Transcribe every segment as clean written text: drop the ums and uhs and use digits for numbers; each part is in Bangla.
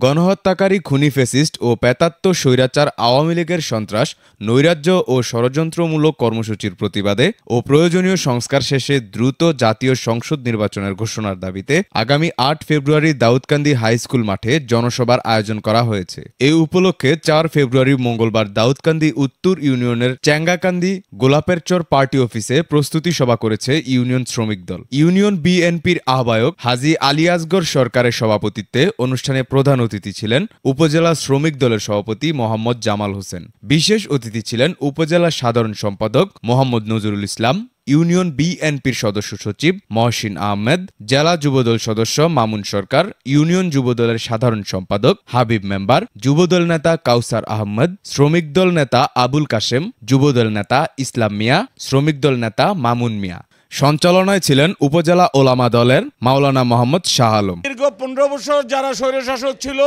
গণহত্যাকারী খুনি ফ্যাসিস্ট ও প্রেতাত্ম স্বৈরাচার আওয়ামী লীগের সন্ত্রাস, নৈরাজ্য ও ষড়যন্ত্রমূলক কর্মসূচির প্রতিবাদে ও প্রয়োজনীয় সংস্কার শেষে দ্রুত জাতীয় সংসদ নির্বাচনের ঘোষণার দাবিতে আগামী ৮ ফেব্রুয়ারি দাউদকান্দি হাই স্কুল মাঠে জনসভার আয়োজন করা হয়েছে। এই উপলক্ষে ৪ ফেব্রুয়ারি মঙ্গলবার দাউদকান্দি উত্তর ইউনিয়নের চ্যাঙ্গাকান্দি গোলাপেরচর পার্টি অফিসে প্রস্তুতি সভা করেছে ইউনিয়ন শ্রমিক দল। ইউনিয়ন বিএনপির আহ্বায়ক হাজী আলী আসগর সরকারের সভাপতিত্বে অনুষ্ঠানে প্রধান অতিথি ছিলেন উপজেলা শ্রমিক দলের সভাপতি মোহাম্মদ জামাল হোসেন। বিশেষ অতিথি ছিলেন উপজেলা সাধারণ সম্পাদক মোহাম্মদ নজরুল ইসলাম, ইউনিয়ন বিএনপির সদস্য সচিব মহসিন আহমেদ, জেলা যুবদল সদস্য মামুন সরকার, ইউনিয়ন যুবদলের সাধারণ সম্পাদক হাবিব মেম্বার, যুবদল নেতা কাউসার আহমেদ, শ্রমিক দল নেতা আবুল কাশেম, যুবদল নেতা ইসলাম মিয়া, শ্রমিক দল নেতা মামুন মিয়া। সঞ্চালনায় ছিলেন উপজেলা ওলামা দলের মাওলানা মোহাম্মদ শাহ আলম। দীর্ঘ ১৫ বছর যারা স্বৈরশাসক ছিল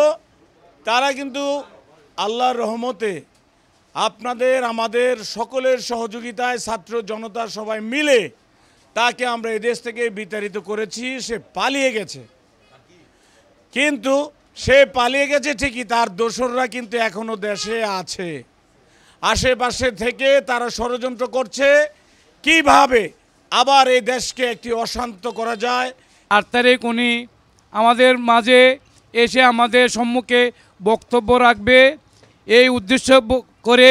তারা কিন্তু আল্লাহর রহমতে আপনাদের আমাদের সকলের সহযোগিতায় ছাত্র জনতা সবাই মিলে তাকে আমরা এই দেশ থেকে বিতাড়িত করেছি। সে পালিয়ে গেছে, কিন্তু সে পালিয়ে গেছে ঠিকই, তার দোসররা কিন্তু এখনো দেশে আছে। আশেপাশে থেকে তারা ষড়যন্ত্র করছে কিভাবে আবার এই দেশকে একটি অশান্ত করা যায়। ৮ তারিখ উনি আমাদের মাঝে এসে আমাদের সম্মুখে বক্তব্য রাখবে। এই উদ্দেশ্য করে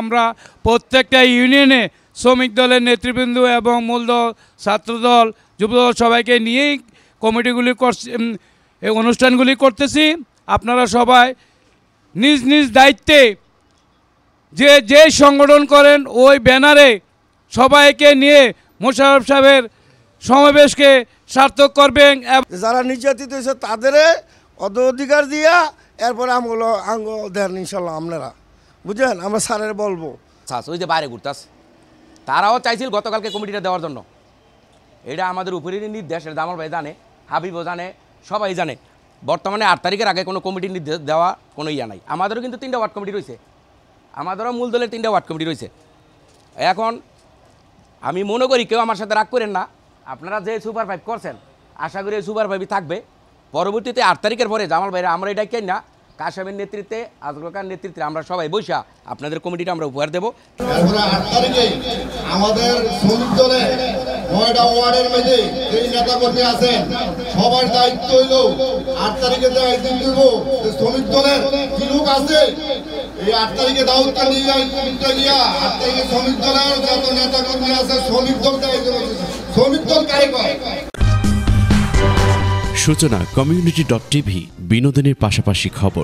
আমরা প্রত্যেকটা ইউনিয়নে শ্রমিক দলের নেতৃবৃন্দ এবং মূল দল, ছাত্রদল, যুবদল সবাইকে নিয়েই কমিটিগুলি অনুষ্ঠানগুলি করতেছি। আপনারা সবাই নিজ নিজ দায়িত্বে যে সংগঠন করেন ওই ব্যানারে সবাইকে নিয়ে মোশাররফ সাহেবের সমাবেশকে সার্থক করবেন। যারা নির্যাতিত হয়েছে তাদের অধিকার দিয়া এরপরে আঙ্গ দেন ইনশাল্লাহ। আপনারা বুঝলেন, আমরা স্যারের বলবো। ওই যে বাইরে ঘুরতাস তারাও চাইছিল গতকালকে কমিটিটা দেওয়ার জন্য। এটা আমাদের উপরের নির্দেশ, জামাল ভাই জানে, হাবিবও জানে, সবাই জানে। বর্তমানে ৮ তারিখের আগে কোনো কমিটির নির্দেশ দেওয়া কোনো ইয়া নাই। আমাদেরও কিন্তু ৩টা ওয়ার্ড কমিটি রয়েছে, আমাদেরও মূল দলের 3টা ওয়ার্ড কমিটি রয়েছে। এখন আমি মনে করি কেউ আমার সাথে রাগ করেন না, আপনারা যে সুপার ফাইভ করছেন আশা করি এই সুপার ফাইভই থাকবে। পরবর্তীতে ৮ তারিখের পরে জামাল ভাইরা আমরা এটা কেন না, কাশেমের নেতৃত্বে, আজলকার নেতৃত্বে আমরা সবাই বসা আপনাদের কমিটিটা আমরা উপহার দেবো। ৮ তারিখে আমাদের শ্রমিক দলে ৯টা ওয়ার্ডের মধ্যে যেই নেতা কর্মী আছেন সবার দায়িত্ব হইল ৮ তারিখে একদিন দিব শ্রমিক দলের কি লোক আছে এই ৮ তারিখে দাউদকান্দি গিয়া ৮ তারিখে শ্রমিক দলের যত নেতা কর্মী আছে শ্রমিক দল শ্রমিক দল কারে কয়। সূচনা community.tv বিনোদনের পাশাপাশি খবর।